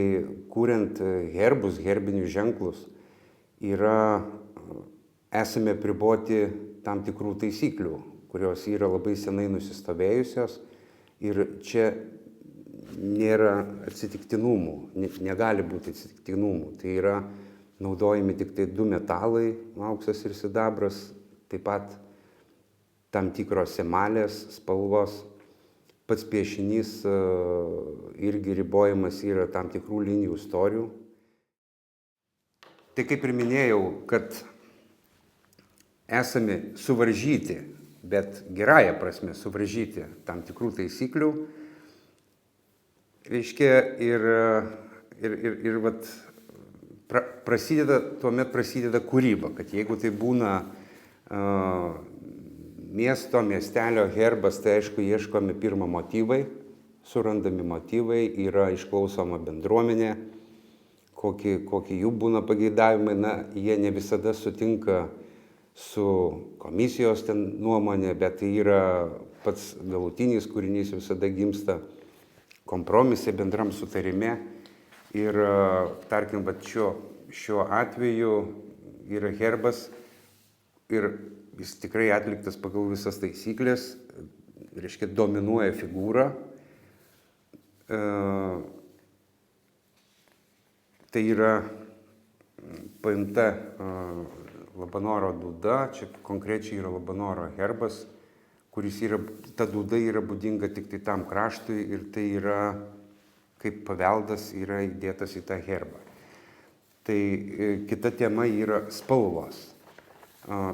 kuriant herbus, herbinius ženklus, esame priboti tam tikrų taisyklių, kurios yra labai senai nusistovėjusios ir čia nėra atsitiktinumų, negali būti atsitiktinumų. Tai yra naudojami tik tai 2 metalai, auksas ir sidabras, taip pat tam tikros emalės, spalvos. Pats piešinys irgi ribojimas yra tam tikrų linijų istorijų. Tai kaip ir minėjau, kad esame suvaržyti, bet gerąja prasme suvaržyti tam tikrų taisyklių, reiškia tuomet prasideda kūryba, kad jeigu tai būna miesto, miestelio herbas, tai aišku, ieškomi pirma motyvai, surandami motyvai, yra išklausoma bendruomenė, kokie jų būna pageidavimai, jie ne visada sutinka su komisijos ten nuomonė, bet tai yra pats galutinis kūrinys visada gimsta kompromise, bendram sutarime. Ir tarkim, šiuo atveju yra herbas ir jis tikrai atliktas pagal visas taisyklės, reiškia, dominuoja figūra. Tai yra paimta Labanoro dūda, čia konkrečiai yra Labanoro herbas, ta dūda yra būdinga tik tai tam kraštui ir tai yra, kaip paveldas, yra įdėtas į tą herbą. Tai kita tema yra spalvos.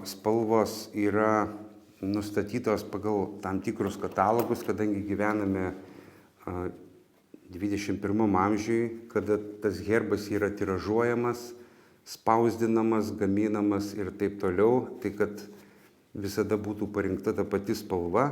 spalvos yra nustatytos pagal tam tikrus katalogus, kadangi gyvename 21 amžiui, kada tas herbas yra tiražuojamas, spausdinamas, gaminamas ir taip toliau, tai kad visada būtų parinkta ta pati spalva,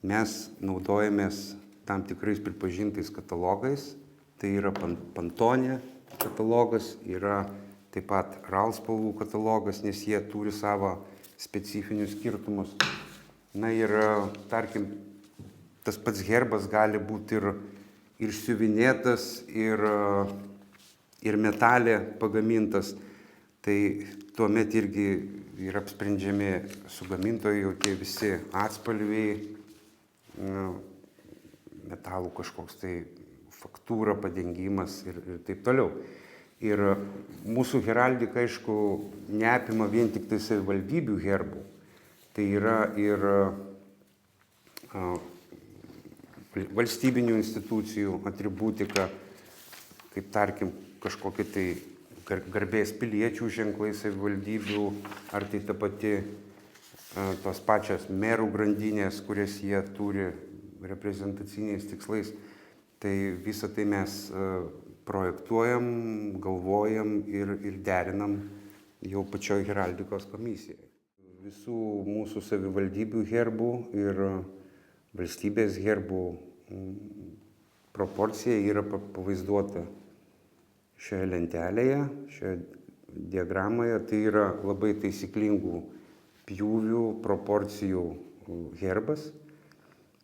mes naudojamės tam tikrais pripažintais katalogais. Tai yra Pantone katalogas, yra taip pat RAL spalvų katalogas, nes jie turi savo specifinius skirtumus. Na ir, tarkim, tas pats herbas gali būti ir siuvinėtas, ir metalė pagamintas. Tai tuomet irgi yra apsprendžiami su gamintoju tie visi atspalviai, metalų kažkoks tai faktūra, padengimas ir taip toliau. Ir mūsų heraldika, aišku, neapima vien tik tai savivaldybių herbų. Tai yra ir valstybinių institucijų atributika, kaip tarkim kažkokie tai garbės piliečių ženklai savivaldybių, ar tai ta pati tos pačios merų grandinės, kurias jie turi reprezentaciniais tikslais. Tai visą tai mes projektuojam, galvojam ir derinam jau pačioj heraldikos komisijoje. Visų mūsų savivaldybių herbų ir valstybės herbų proporcija yra pavaizduota šioje lentelėje, šioje diagramoje. Tai yra labai taisyklingų pjūvių, proporcijų herbas.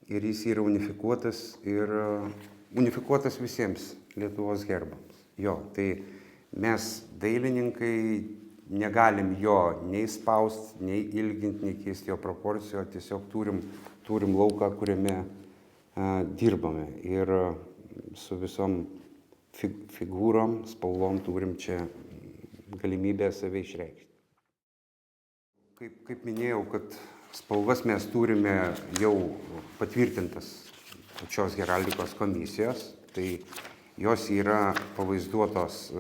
Ir jis yra unifikuotas visiems Lietuvos herbams. Jo, tai mes dailininkai negalim jo nei spaust, nei ilgint, nei keisti jo proporcijų, tiesiog turim lauką, kuriame dirbame. Ir su visom figūrom, spalvom turim čia galimybę save išreikšti. Kaip minėjau, kad spalvas mes turime jau patvirtintas pačios heraldikos komisijos, tai jos yra pavaizduotos,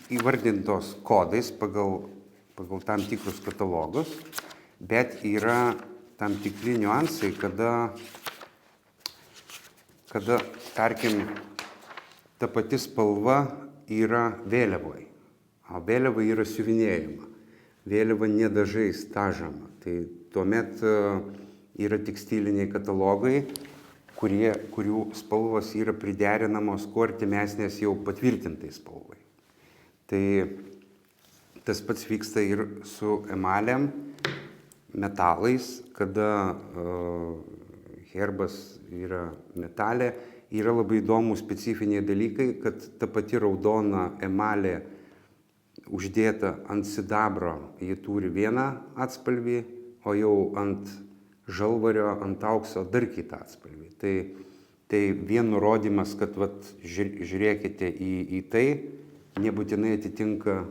įvardintos kodais pagal tam tikrus katalogus, bet yra tam tikri niuansai, kada tarkim, ta pati spalva yra vėliavoje, o vėliava yra siuvinėjama. Vėliava nedažais dažoma. Tai tuomet yra tekstiliniai katalogai, kurių spalvos yra priderinamos kuo artimesnės jau patvirtintai spalvai. Tai tas pats vyksta ir su emalėm, metalais, kada herbas yra metalė. Yra labai įdomūs specifiniai dalykai, kad ta pati raudona emalė uždėta ant sidabro, ji turi vieną atspalvį, o jau ant žalvario, ant aukso dar kitą atspalvį. Tai vien nurodymas, kad žiūrėkite į tai, nebūtinai atitinka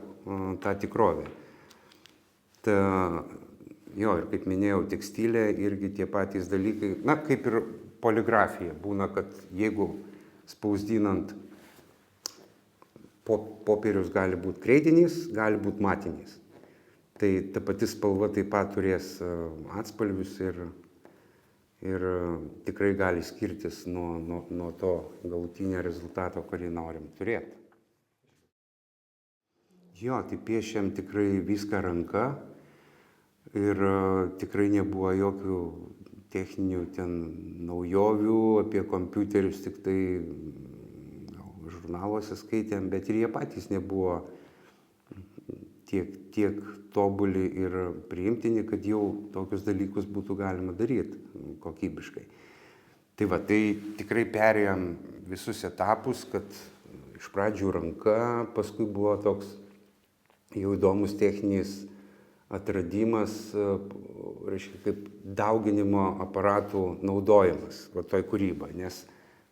tą tikrovę. Jo, ir kaip minėjau, tekstilė irgi tie patys dalykai, kaip ir poligrafija. Būna, kad jeigu spausdinant popierius gali būti kreidinys, gali būti matinis. Tai ta pati spalva taip pat turės atspalvius ir tikrai gali skirtis nuo to galutinio rezultato, kurį norim turėti. Jo, tai piešiam tikrai viską ranka ir tikrai nebuvo jokių techninių ten naujovių, apie kompiuterius tik tai žurnaluose skaitėm, bet ir jie patys nebuvo tiek tobuli ir priimtini, kad jau tokius dalykus būtų galima daryti kokybiškai. Tai tikrai perėjom visus etapus, kad iš pradžių ranka, paskui buvo toks jau įdomus techninis atradimas, reiškia, kaip dauginimo aparatų naudojimas toj kūryba, nes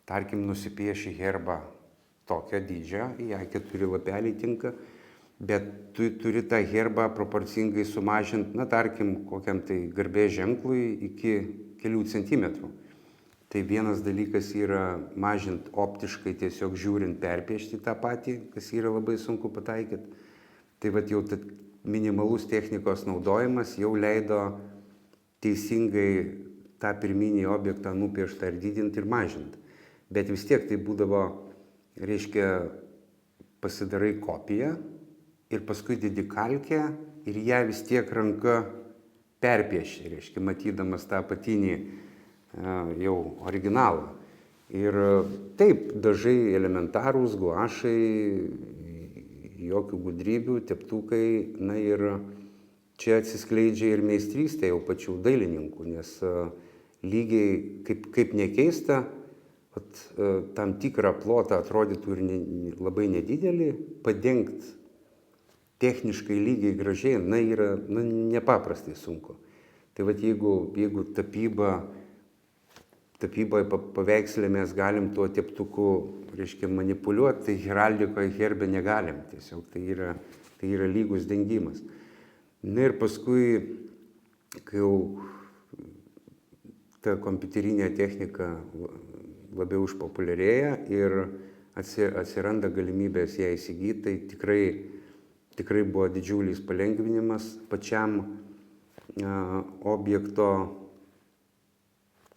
tarkim nusipieši herbą tokio dydžio, į ją 4 lapeliai tinka, bet tu turi tą herbą proporcingai sumažinti, tarkim, kokiam tai garbės ženklui iki kelių centimetrų. Tai vienas dalykas yra mažinti optiškai, tiesiog žiūrint perpiešti tą patį, kas yra labai sunku pataikyti. Tai jau minimalus technikos naudojimas jau leido teisingai tą pirminį objektą nupieštą ir didinti ir mažinti. Bet vis tiek tai būdavo, reiškia, pasidarai kopiją ir paskui didi kalkę ir ją vis tiek ranka perpieši, reiškia, matydamas tą apatinį jau originalą. Ir taip, dažai elementarūs, guašai, jokių gudrybių, teptukai, na ir čia atsiskleidžia ir meistrystė jau pačių dailininkų, nes lygiai, kaip nekeista, tam tikrą plotą atrodytų ir labai nedidelį, padengti techniškai lygiai gražiai, na yra nepaprastai sunku. Tai vat jeigu tapyboje paveikslė mes galim tuo teptuku, reiškia, manipuliuoti, tai heraldikoje herbe negalim. Tiesiog tai yra lygus dengimas. Na ir paskui, kai jau ta kompiuterinė technika labiau išpopuliarėja ir atsiranda galimybės ją įsigyti, tai tikrai buvo didžiulis palengvinimas pačiam objekto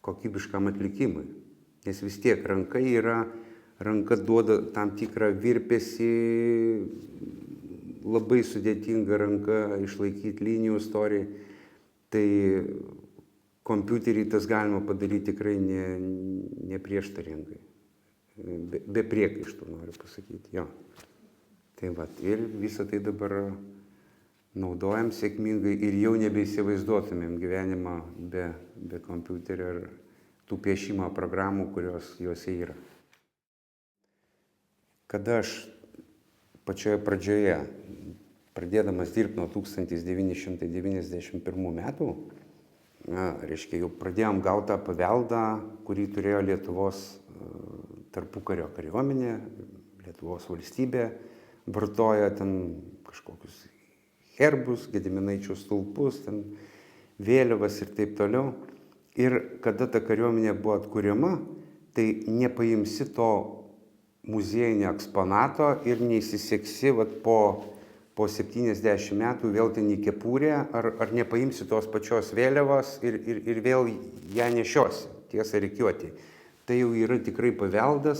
kokybiškam atlikimui. Nes vis tiek ranka duoda tam tikrą virpesį, labai sudėtinga ranka išlaikyti linijų storį. Tai kompiuterį tas galima padaryti tikrai neprieštaringai. Be priekaištų, noriu pasakyti. Jo. Tai va, ir visą tai dabar naudojam sėkmingai ir jau nebeįsivaizduotumėm gyvenimą be kompiuterio ir tų piešimo programų, kurios juose yra. Kada aš pačioje pradžioje, pradėdamas dirbti nuo 1991 metų, reiškia, jau pradėjom gauti tą paveldą, kurį turėjo Lietuvos tarpukario kariuomenė, Lietuvos valstybė, vartoja ten kažkokius herbus, Gediminaičių stulpus, ten vėliavas ir taip toliau. Ir kada ta kariuomenė buvo atkuriama, tai nepaimsi to muziejinio eksponato ir neįsiseksi po 70 metų vėl ten į kepurę, ar nepaimsi tos pačios vėliavos ir vėl ją nešiosi, tiesa rikiuoti. Tai jau yra tikrai paveldas,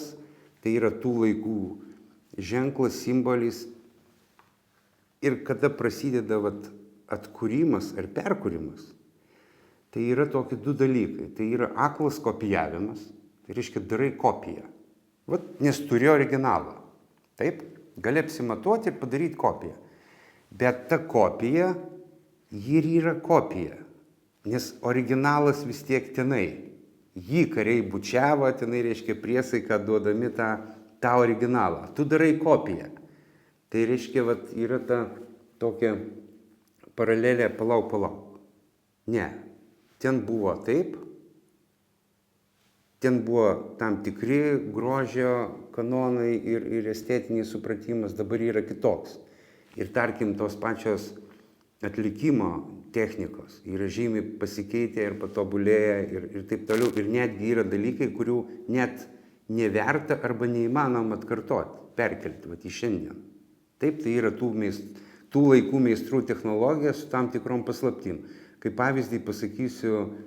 tai yra tų laikų ženklas, simbolis. Ir kada prasideda atkūrimas ar perkūrimas, tai yra tokie du dalykai. Tai yra aklas kopijavimas, tai reiškia darai kopiją. Nes turi originalą. Taip, gali apsimatuoti ir padaryti kopiją. Bet ta kopija, ji ir yra kopija. Nes originalas vis tiek tenai. Jį kariai bučiavo, tenai reiškia priesaiką duodami tą originalą. Tu darai kopiją. Tai reiškia, yra ta tokia paralelė, palauk. Ne, ten buvo taip, ten buvo tam tikri grožio kanonai ir estetinis supratimas, dabar yra kitoks. Ir tarkim, tos pačios atlikimo technikos yra žymiai pasikeitę ir patobulėję ir taip toliau. Ir netgi yra dalykai, kurių net neverta arba neįmanoma atkartoti, perkelti į šiandien. Taip, tai yra tų laikų meistrų technologija su tam tikrom paslaptim. Kaip pavyzdį pasakysiu,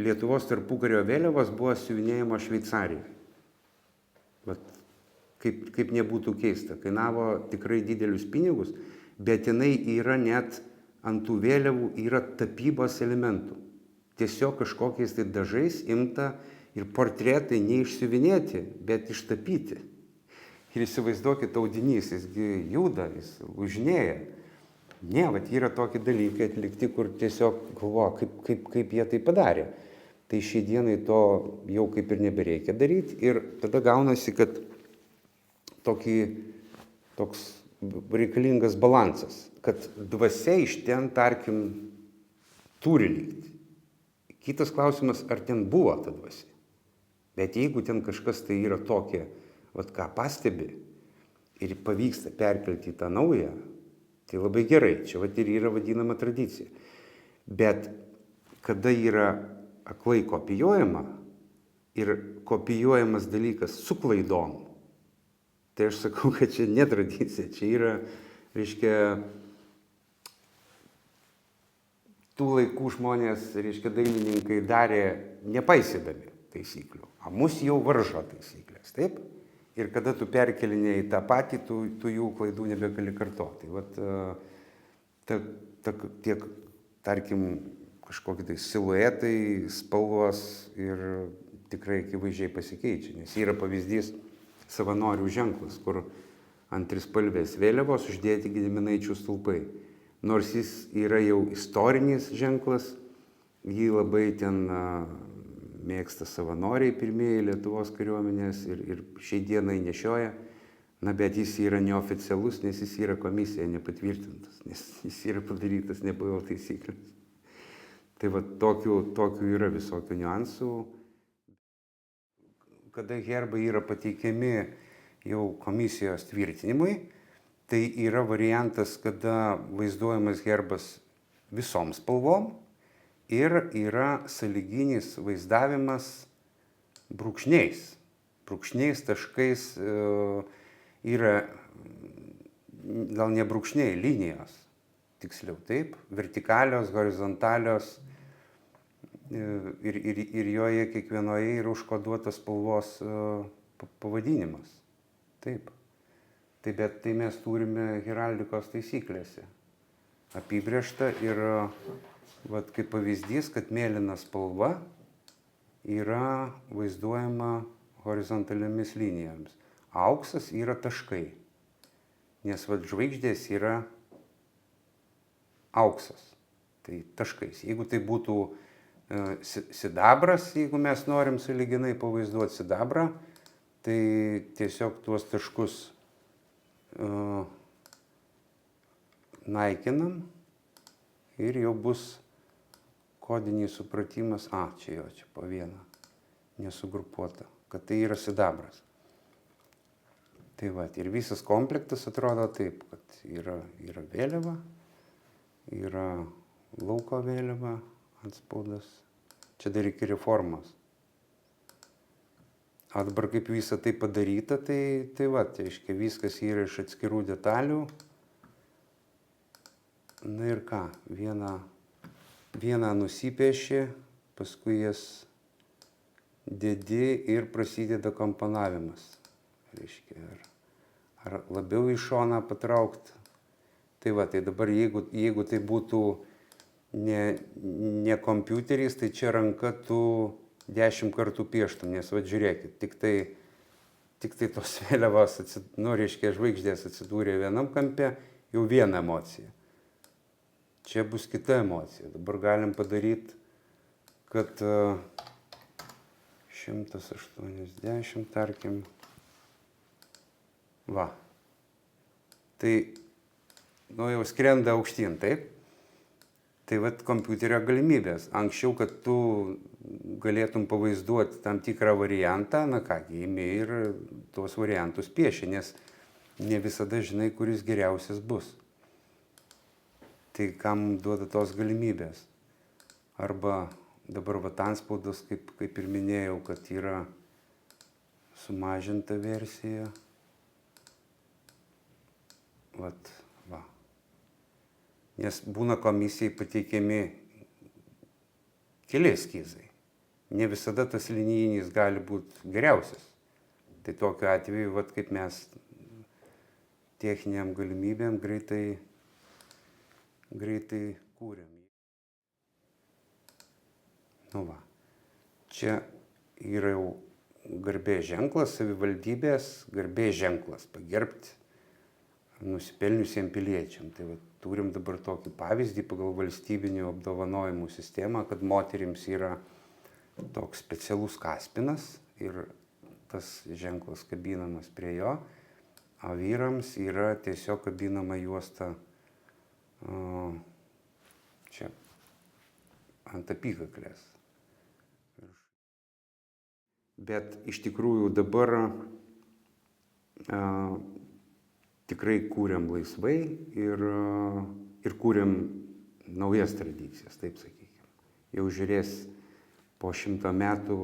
Lietuvos tarpukario vėliavos buvo siuvinėjamos Šveicarijoje. Kaip nebūtų keista, kainavo tikrai didelius pinigus, bet jinai yra net ant tų vėliavų yra tapybos elementų. Tiesiog kažkokiais tai dažais imta ir portretai neišsiuvinėti, bet ištapyti. Ir įsivaizduokit, audinys, jisgi juda, jis lūžinėja. Ne, yra tokie dalykai atlikti, kur tiesiog galvoja, kaip jie tai padarė. Tai šiai dienai to jau kaip ir nebereikia daryti. Ir tada gaunasi, kad toks reikalingas balansas, kad dvasia iš ten, tarkim, turi likti. Kitas klausimas, ar ten buvo ta dvasia. Bet jeigu ten kažkas tai yra tokia, ką pastebi ir pavyksta perkelti į tą naują, tai labai gerai, čia ir yra vadinama tradicija. Bet kada yra aklai kopijuojama ir kopijuojamas dalykas su klaidom, Tai aš sakau, kad čia ne tradicija, čia yra, reiškia, tų laikų žmonės, reiškia, dailininkai darė nepaisydami taisyklių, o mus jau varžo taisyklės, taip? Ir kada tu perkelinėjai tą patį, tu jų klaidų nebegali kartoti. Vat tiek, tarkim, kažkokie tai siluetai, spalvos ir tikrai akivaizdžiai pasikeičia, nes yra pavyzdys savanorių ženklas, kur ant trispalvės vėliavos uždėti Gediminaičių stulpai. Nors jis yra jau istorinis ženklas, jį labai ten mėgsta savanoriai pirmieji Lietuvos kariuomenės ir šiai dienai nešioja, bet jis yra neoficialus, nes jis yra komisija nepatvirtintas, nes jis yra padarytas ne pagal taisyklės. Tai va tokių yra visokių niuansų. Kada herbai yra pateikiami jau komisijos tvirtinimui, tai yra variantas, kada vaizduojamas herbas visom spalvom ir yra sąlyginis vaizdavimas brūkšniais. Brūkšniais, taškais yra, gal ne brūkšniai, linijos, tiksliau taip, vertikalios, horizontalios. Ir joje kiekvienoje yra užkoduotas spalvos pavadinimas. Taip. Bet tai mes turime heraldikos taisyklėse apibrėžta ir vat, kaip pavyzdys, kad mėlyna spalva yra vaizduojama horizontaliomis linijomis. Auksas yra taškai, nes vat, žvaigždės yra auksas, tai taškais. Jeigu tai būtų sidabras, jeigu mes norim sąlyginai pavaizduoti sidabrą, tai tiesiog tuos taškus naikinam ir jau bus kodinis supratimas, čia po vieną, nesugrupuota, kad tai yra sidabras. Tai va, ir visas komplektas atrodo taip, kad yra vėliava, yra lauko vėliava, antspaudas. Čia dar iki reformos. O dabar kaip visa tai padaryta, tai va, tai aiškiai viskas yra iš atskirų detalių. Na ir ką, vieną nusipieši, paskui jas dedi ir prasideda komponavimas. Reiškia, ar labiau į šoną patraukti. Tai va, tai dabar jeigu tai būtų ne kompiuteris, tai čia ranka tu 10 kartų pieštum, nes va žiūrėkit, tik tai tos vėliavos, reiškia, žvaigždės atsidūrė vienam kampe, jau viena emocija. Čia bus kita emocija. Dabar galim padaryti, kad 180, tarkim, va. Tai, jau skrenda aukštyn, taip? Tai vat kompiuterio galimybės. Anksčiau, kad tu galėtum pavaizduoti tam tikrą variantą, imi ir tuos variantus pieši, nes ne visada žinai, kuris geriausias bus. Tai kam duoda tos galimybės? Arba dabar vat antspaudas, kaip ir minėjau, kad yra sumažinta versija. Vat, va. Nes būna komisijai pateikiami keli eskizai. Ne visada tas linijinis gali būti geriausias. Tai tokiu atveju, vat, kaip mes techniniam galimybėm greitai kūrėm. Nu va. Čia yra jau garbės ženklas, savivaldybės garbės ženklas, pagerbti nusipelniusiem piliečiam. Tai va, turim dabar tokį pavyzdį pagal valstybinių apdovanojimų sistemą, kad moterims yra toks specialus kaspinas ir tas ženklas kabinamas prie jo, o vyrams yra tiesiog kabinama juosta čia ant apykaklės. Bet iš tikrųjų dabar tikrai kūrėm laisvai ir kūrėm naujas tradicijas, taip sakykime. Jau žiūrės po 100 metų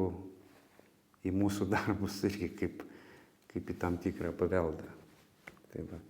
į mūsų darbus irgi kaip kaip į tam tikrą paveldą. Tai va.